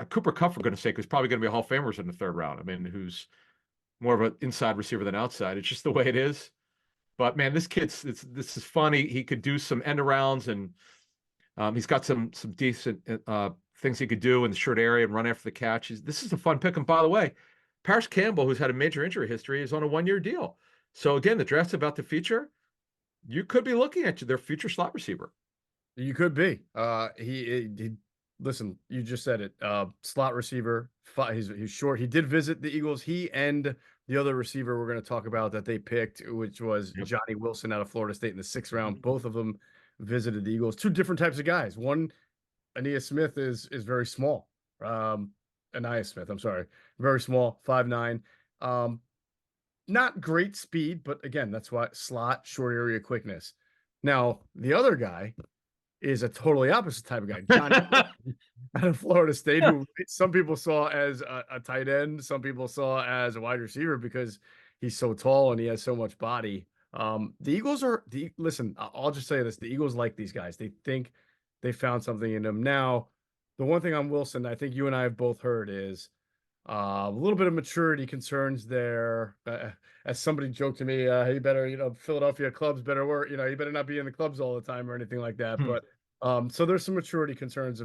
Cooper Kupp, for goodness sake, who's probably going to be a Hall of Famers in the 3rd round. I mean, who's more of an inside receiver than outside. It's just the way it is. But man, this is funny. He could do some end arounds, and he's got some decent things he could do in the short area and run after the catch. This is a fun pick. And by the way, Paris Campbell, who's had a major injury history, is on a 1-year deal. So again, the draft's about to feature. You could be looking at their future slot receiver. You could be. He listen, you just said it. Slot receiver. He's short. He did visit the Eagles. He and the other receiver we're going to talk about that they picked, which was Johnny Wilson out of Florida State in the 6th round. Both of them visited the Eagles. 2 different types of guys. One, Aeneas Smith is very small. Aeneas Smith, I'm sorry. Very small, 5'9". Not great speed, but again, that's why slot, short area quickness. Now, the other guy is a totally opposite type of guy. Johnny out of Florida State, who some people saw as a tight end, some people saw as a wide receiver because he's so tall and he has so much body. The Eagles listen, I'll just say this. The Eagles like these guys. They think they found something in them. Now, the one thing on Wilson, I think you and I have both heard is a little bit of maturity concerns there. As somebody joked to me, he better, Philadelphia clubs better work. He better not be in the clubs all the time or anything like that. But So there's some maturity concerns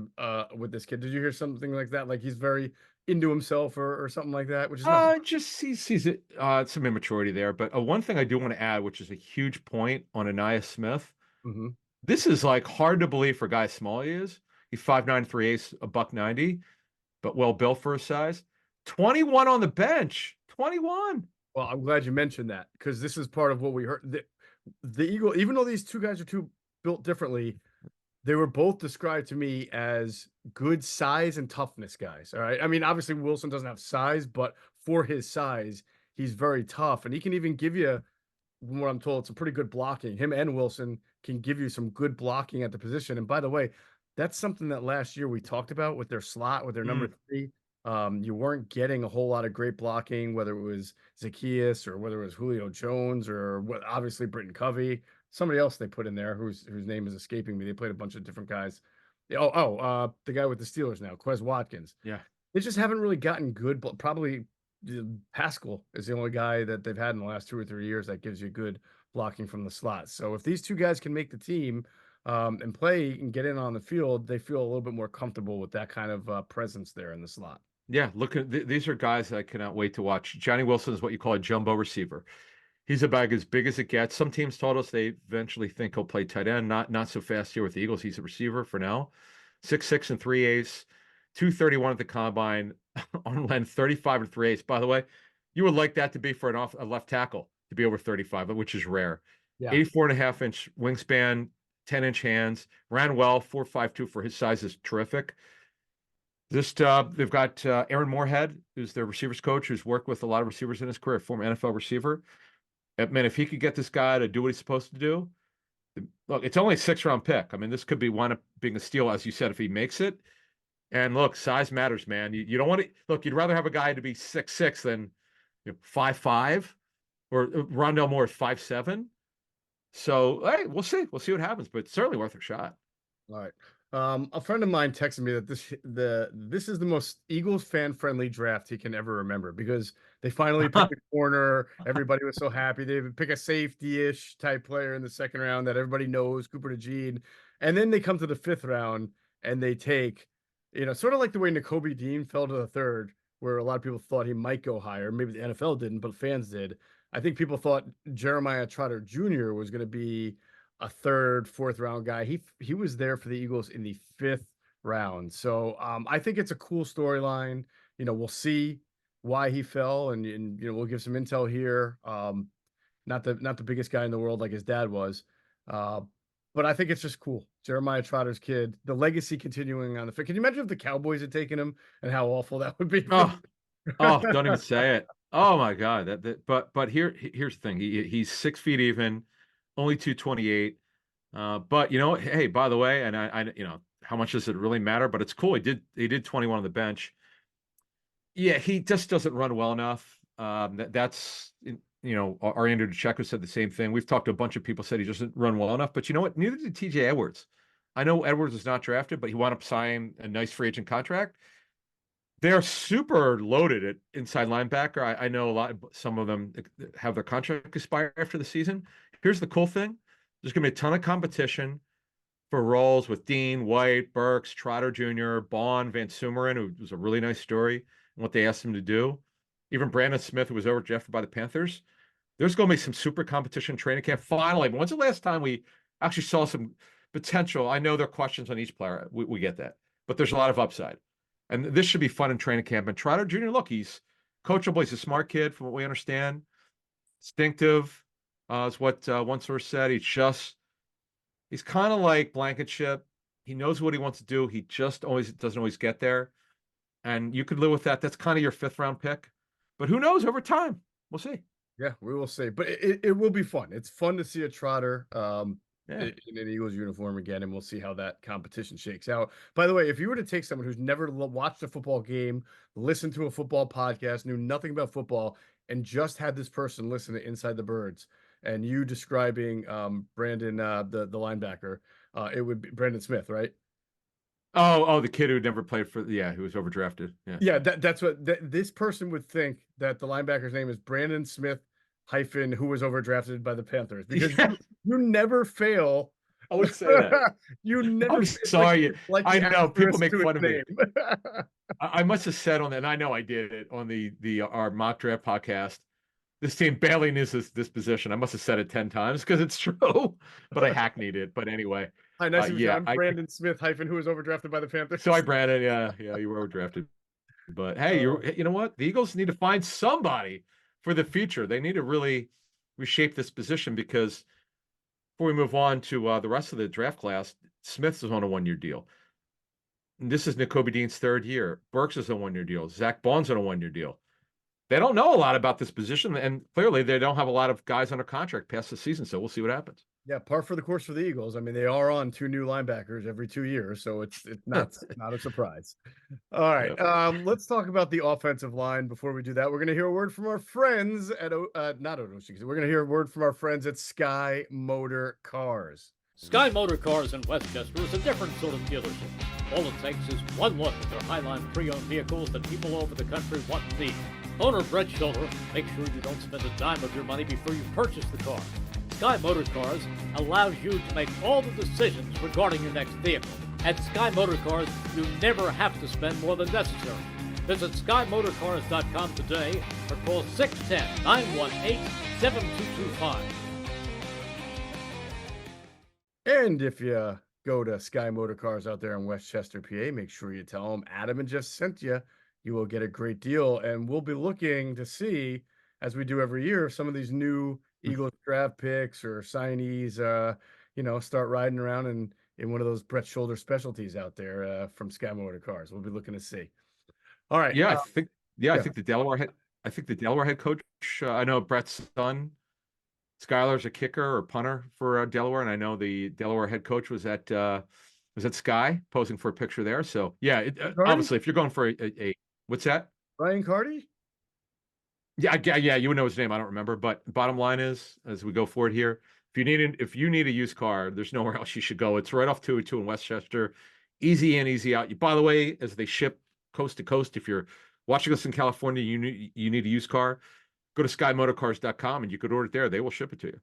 with this kid. Did you hear something like that? Like he's very into himself or something like that, which is not. Just sees it, some immaturity there. But one thing I do want to add, which is a huge point on Anaya Smith. Mhm. This is like hard to believe for a guy as small he is. He's 5'9", 3/8, a buck 90, but well built for his size. 21 on the bench. 21. Well, I'm glad you mentioned that because this is part of what we heard. The Eagle, even though these two guys are built differently, they were both described to me as good size and toughness guys. All right. I mean, obviously Wilson doesn't have size, but for his size, he's very tough. And he can even give you, from what I'm told, it's a pretty good blocking. Him and Wilson can give you some good blocking at the position. And by the way, that's something that last year we talked about with their slot, with their number 3. You weren't getting a whole lot of great blocking, whether it was Zacchaeus or whether it was Julio Jones or obviously Britton Covey. Somebody else they put in there whose name is escaping me. They played a bunch of different guys. The guy with the Steelers now, Quez Watkins. Yeah. They just haven't really gotten good, but probably Pascal is the only guy that they've had in the last 2 or 3 years that gives you good blocking from the slot. So if these two guys can make the team and play and get in on the field, they feel a little bit more comfortable with that kind of presence there in the slot. Yeah, look at these are guys that I cannot wait to watch. Johnny Wilson is what you call a jumbo receiver. He's about as big as it gets. Some teams told us they eventually think he'll play tight end. Not so fast here with the Eagles. He's a receiver for now. 6'6" and 3/8, 231 at the combine, on length 35 and 3/8. By the way, you would like that to be for a left tackle to be over 35, which is rare. Yeah. 84.5-inch wingspan, 10-inch hands, ran well, 4.52 for his size is terrific. They've got Aaron Moorhead, who's their receivers coach, who's worked with a lot of receivers in his career, former NFL receiver. Man, if he could get this guy to do what he's supposed to do, look, it's only a 6-round pick. I mean, this could be one of being a steal, as you said, if he makes it. And look, size matters, man. You don't want to look. You'd rather have a guy to be 6'6" than 5'5", or Rondell Moore is 5'7". So hey, we'll see. We'll see what happens, but it's certainly worth a shot. All right. A friend of mine texted me that this is the most Eagles fan friendly draft he can ever remember because they finally picked a corner. Everybody was so happy. They would pick a safety-ish type player in the 2nd round that everybody knows, Cooper DeJean. And then they come to the 5th round and they take, sort of like the way Nakobe Dean fell to the 3rd, where a lot of people thought he might go higher. Maybe the NFL didn't, but fans did. I think people thought Jeremiah Trotter Jr. was going to be a 3rd, 4th round guy. He was there for the Eagles in the 5th round. So I think it's a cool storyline. We'll see why he fell, and we'll give some intel here. Not the biggest guy in the world like his dad was, but I think it's just cool. Jeremiah Trotter's kid, the legacy continuing on the fit. Can you imagine if the Cowboys had taken him and how awful that would be? Oh, don't even say it. Oh my God. But here's the thing. He's 6 feet even, only 228. But hey, by the way, and I how much does it really matter? But it's cool. He did 21 on the bench. Yeah, he just doesn't run well enough. That's our Andrew DeCheco said the same thing. We've talked to a bunch of people said he doesn't run well enough. But you know what? Neither did TJ Edwards. I know Edwards was not drafted, but he wound up signing a nice free agent contract. They're super loaded at inside linebacker. I know some of them have their contract expire after the season. Here's the cool thing. There's going to be a ton of competition for roles with Dean, White, Burks, Trotter Jr., Bond, Van Sumeren, who was a really nice story and what they asked him to do. Even Brandon Smith, who was overdrafted by the Panthers. There's going to be some super competition training camp. Finally, when's the last time we actually saw some potential? I know there are questions on each player. We get that. But there's a lot of upside. And this should be fun in training camp. And Trotter Jr., look, he's coachable. He's a smart kid from what we understand. Instinctive. Is what one source said. He's kind of like Blankenship. He knows what he wants to do. He just doesn't always get there. And you could live with that. That's kind of your 5th round pick. But who knows over time? We'll see. Yeah, we will see. But it will be fun. It's fun to see a Trotter in an Eagles uniform again, and we'll see how that competition shakes out. By the way, if you were to take someone who's never watched a football game, listened to a football podcast, knew nothing about football, and just had this person listen to Inside the Birds, and you describing Brandon, the linebacker, it would be Brandon Smith, right? Oh, the kid who never played who was overdrafted. Yeah, that's what this person would think, that the linebacker's name is Brandon Smith who was overdrafted by the Panthers, because you never fail I would say that. You never I'm say it sorry. like I the know people asterisk make to fun its of me. name. I must have said on that, and I know I did it on the our mock draft podcast. This team barely needs this position. I must have said it 10 times because it's true, but I hackneyed it. But anyway, Hi, nice to meet you. yeah. I'm Brandon Smith hyphen who was overdrafted by the Panthers. So I Brandon, yeah, you were drafted. But hey, you know what? The Eagles need to find somebody for the future. They need to really reshape this position because before we move on to the rest of the draft class, Smith is on a 1-year deal. And this is Nakobe Dean's 3rd year. Burks is on a 1-year deal. Zach Bond's on a 1-year deal. They don't know a lot about this position, and clearly they don't have a lot of guys under contract past the season. So we'll see what happens. Yeah, par for the course for the Eagles. I mean, they are on 2 new linebackers every 2 years, so it's not a surprise. All right, let's talk about the offensive line. Before we do that, we're going to hear a word from our friends at not OC. We're going to hear a word from our friends at Sky Motor Cars. Sky Motor Cars in Westchester is a different sort of dealership. All it takes is one look at their Highline pre-owned vehicles that people all over the country want and need. Owner Brett Schiller, make sure you don't spend a dime of your money before you purchase the car. Sky Motor Cars allows you to make all the decisions regarding your next vehicle. At Sky Motor Cars, you never have to spend more than necessary. Visit SkyMotorCars.com today or call 610-918-7225. And if you go to Sky Motor Cars out there in Westchester, PA, make sure you tell them Adam and Jeff sent you. You will get a great deal. And we'll be looking to see, as we do every year, some of these new Eagles draft picks or signees, start riding around in one of those Brett Shoulder specialties out there from Sky Motor Cars. We'll be looking to see. All right. Yeah, I think the Delaware head coach. I know Brett's son, Skylar's a kicker or punter for Delaware, and I know the Delaware head coach was at Sky posing for a picture there. So yeah, obviously, if you're going for a what's that? Ryan Carty? Yeah, you would know his name. I don't remember, but bottom line is, as we go forward here, if you need a used car, there's nowhere else you should go. It's right off 202 in Westchester. Easy in, easy out. By the way, as they ship coast to coast, if you're watching us in California, you need a used car, go to SkyMotorCars.com and you could order it there. They will ship it to you.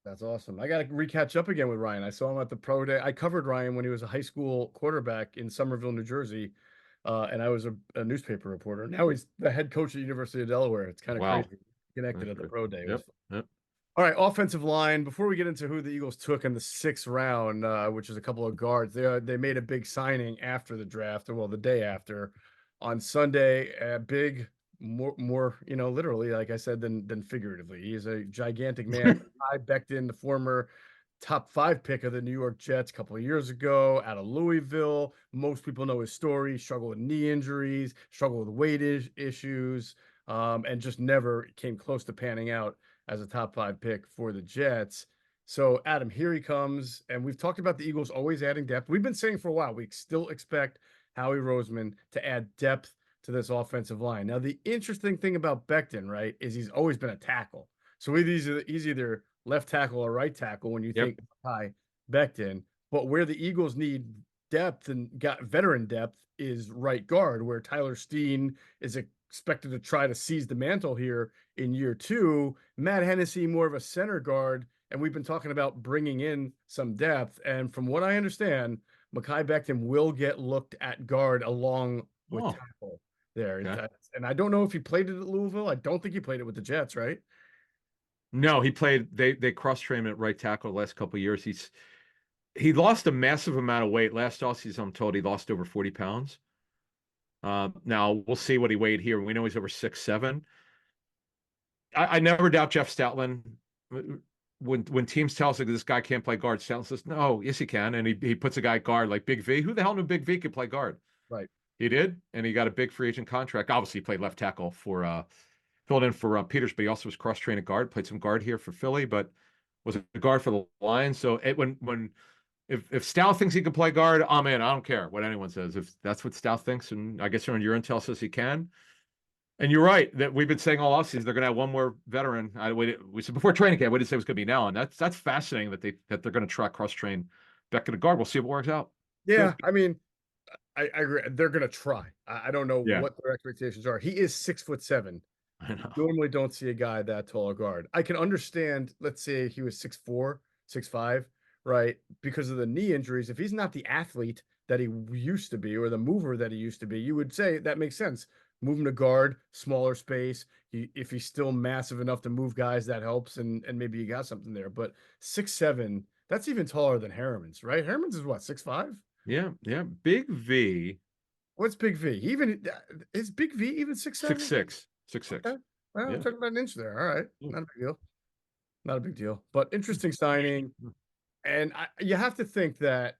That's awesome. I got to recatch up again with Ryan. I saw him at the pro day. I covered Ryan when he was a high school quarterback in Somerville, New Jersey. And I was a newspaper reporter. Now he's the head coach at the University of Delaware. It's kind of crazy. Connected at the pro day. Yep. All right, offensive line. Before we get into who the Eagles took in the 6th round, which is a couple of guards, they made a big signing after the draft, or the day after, on Sunday. Big, more literally, like I said, than figuratively. He is a gigantic man. Mekhi Becton, the former top 5 pick of the New York Jets a couple of years ago out of Louisville. Most people know his story. Struggled with knee injuries, struggled with weight issues, and just never came close to panning out as a top 5 pick for the Jets. So, Adam, here he comes. And we've talked about the Eagles always adding depth. We've been saying for a while, we still expect Howie Roseman to add depth to this offensive line. Now, the interesting thing about Becton, right, is he's always been a tackle. So he's either left tackle or right tackle when you think Mekhi Becton. But where the Eagles need depth and got veteran depth is right guard, where Tyler Steen is expected to try to seize the mantle here in year 2. Matt Hennessy, more of a center guard. And we've been talking about bringing in some depth. And from what I understand, Mekhi Becton will get looked at guard along with tackle there. Okay. And I don't know if he played it at Louisville. I don't think he played it with the Jets, right? No, he played. They cross-trained him at right tackle the last couple of years. He lost a massive amount of weight last offseason. I'm told he lost over 40 pounds. Now we'll see what he weighed here. We know he's over 6'7". I never doubt Jeff Stoutland. When teams tell us like this guy can't play guard, Stoutland says, "No, yes he can," and he puts a guy at guard like Big V. Who the hell knew Big V could play guard? Right. He did, and he got a big free agent contract. Obviously, he played left tackle for filled in for Peters, but he also was cross-trained at guard. Played some guard here for Philly, but was a guard for the Lions. So if Stout thinks he can play guard, I'm in. I don't care what anyone says. If that's what Stout thinks, and I guess your intel says he can. And you're right that we've been saying all offseason they're going to have one more veteran. We said before training camp, we didn't say it was going to be now, and that's fascinating that they're going to try cross-train Becton to guard. We'll see if it works out. Yeah, I mean, I agree. They're going to try. I don't know what their expectations are. He is 6'7". I know. Normally don't see a guy that tall a guard. I can understand, let's say he was 6'4", 6'5", right, because of the knee injuries, if he's not the athlete that he used to be or the mover that he used to be, you would say that makes sense. Move him to guard, smaller space. If he's still massive enough to move guys, that helps, and maybe you got something there. But 6'7", that's even taller than Harriman's, right? Harriman's is what, 6'5"? Yeah, yeah. Big V. What's Big V? Even is Big V even 6'7"? 6'6". 6'6". Okay. Well, Yeah. I'm talking about an inch there. All right. Yeah. Not a big deal. Not a big deal. But interesting signing. And you have to think that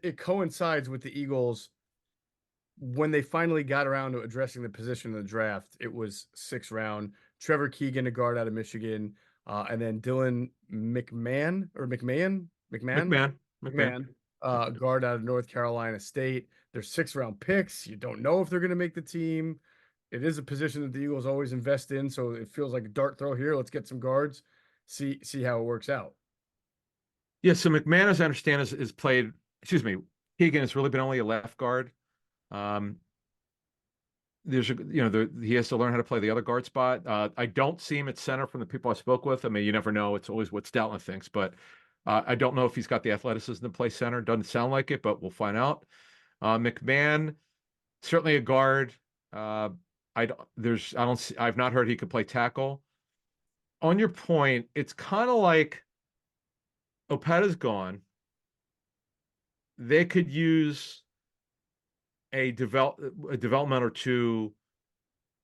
it coincides with the Eagles. When they finally got around to addressing the position in the draft, it was 6th round. Trevor Keegan, a guard out of Michigan, and then Dylan McMahon, guard out of North Carolina State. They're 6th round picks. You don't know if they're going to make the team. It is a position that the Eagles always invest in, so it feels like a dart throw here. Let's get some guards, see how it works out. Yeah, so McMahon, as I understand, is played. Excuse me, Keegan has really been only a left guard. There's he has to learn how to play the other guard spot. I don't see him at center from the people I spoke with. I mean, you never know. It's always what Stoutland thinks, but I don't know if he's got the athleticism to play center. Doesn't sound like it, but we'll find out. McMahon, certainly a guard. I've not heard he could play tackle. On your point, it's kind of like Opeta's gone. They could use a development or two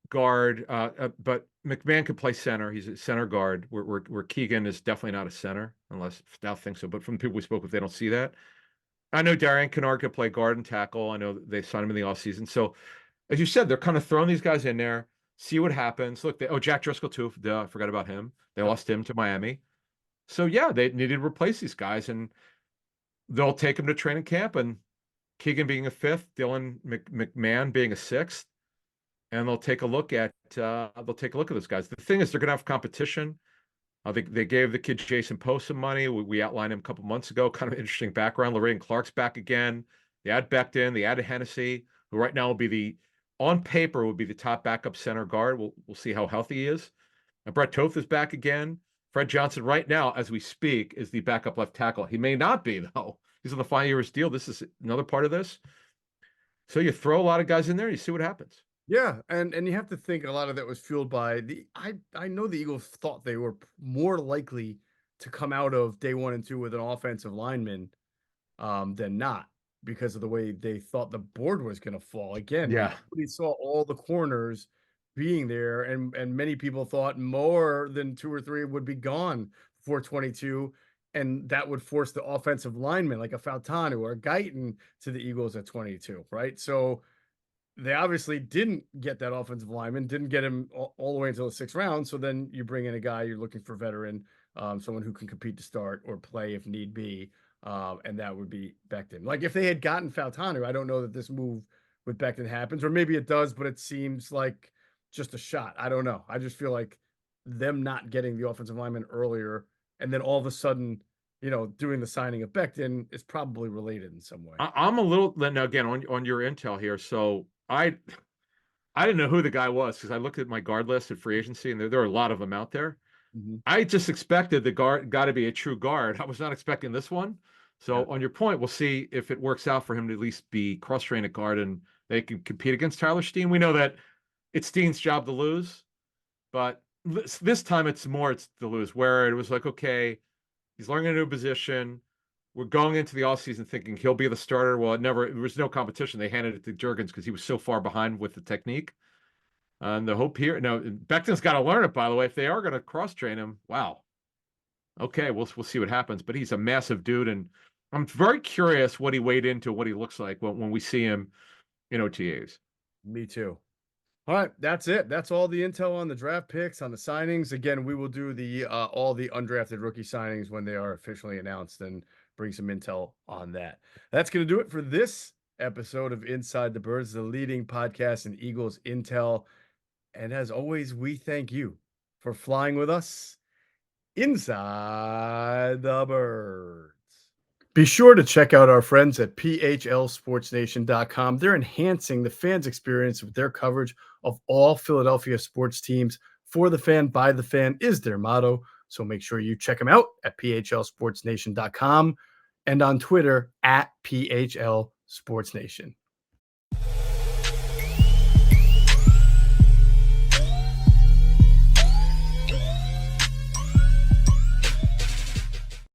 guard, but McMahon could play center. He's a center guard, where Keegan is definitely not a center, unless Stout thinks so. But from the people we spoke with, they don't see that. I know Darian Kennard could play guard and tackle. I know they signed him in the offseason. So, as you said, they're kind of throwing these guys in there, see what happens. Look, Jack Driscoll too. Duh, I forgot about him. They lost him to Miami. So yeah, they needed to replace these guys, and they'll take them to training camp. And Keegan being a 5th, Dylan McMahon being a 6th, and they'll take a look at those guys. The thing is, they're going to have competition. They gave the kid Jason Poe some money. We outlined him a couple months ago. Kind of interesting background. Lorraine Clark's back again. They add Becton. They added Hennessy, who right now will be on paper would be the top backup center guard. We'll see how healthy he is. And Brett Toth is back again. Fred Johnson, right now, as we speak, is the backup left tackle. He may not be, though. He's on the 5-year deal. This is another part of this. So you throw a lot of guys in there, you see what happens. Yeah, and you have to think a lot of that was fueled by I know the Eagles thought they were more likely to come out of day 1 and 2 with an offensive lineman than not, because of the way they thought the board was going to fall. Again, yeah, we saw all the corners being there, and many people thought more than 2 or 3 would be gone before 22. And that would force the offensive lineman like a Fautanu or a Guyton to the Eagles at 22, right? So they obviously didn't get that offensive lineman, didn't get him all the way until the 6th round. So then you bring in a guy, you're looking for veteran, someone who can compete to start or play if need be, and that would be Becton. Like if they had gotten Fautanu, I don't know that this move with Becton happens, or maybe it does, but it seems like just a shot. I don't know. I just feel like them not getting the offensive lineman earlier, and then all of a sudden, doing the signing of Becton is probably related in some way. I'm a little now again on your intel here. So I didn't know who the guy was because I looked at my guard list at free agency, and there are a lot of them out there. Mm-hmm. I just expected the guard got to be a true guard. I was not expecting this one. So on your point, we'll see if it works out for him to at least be cross-trained at guard and they can compete against Tyler Steen. We know that it's Steen's job to lose, but this time it's to lose, where it was like, okay, he's learning a new position. We're going into the offseason thinking he'll be the starter. Well, there was no competition. They handed it to Juergens because he was so far behind with the technique. And the hope here, now Becton's got to learn it, by the way, if they are going to cross-train him. Wow. Okay, we'll see what happens. But he's a massive dude, and I'm very curious what he weighed into, what he looks like when we see him in OTAs. Me too. All right, that's it. That's all the intel on the draft picks, on the signings. Again, we will do the all the undrafted rookie signings when they are officially announced and bring some intel on that. That's going to do it for this episode of Inside the Birds, the leading podcast in Eagles intel. And as always, we thank you for flying with us inside the Birds. Be sure to check out our friends at PHLSportsNation.com. They're enhancing the fans' experience with their coverage of all Philadelphia sports teams. For the fan, by the fan is their motto. So make sure you check him out at phlsportsnation.com and on Twitter at PHL Sports Nation.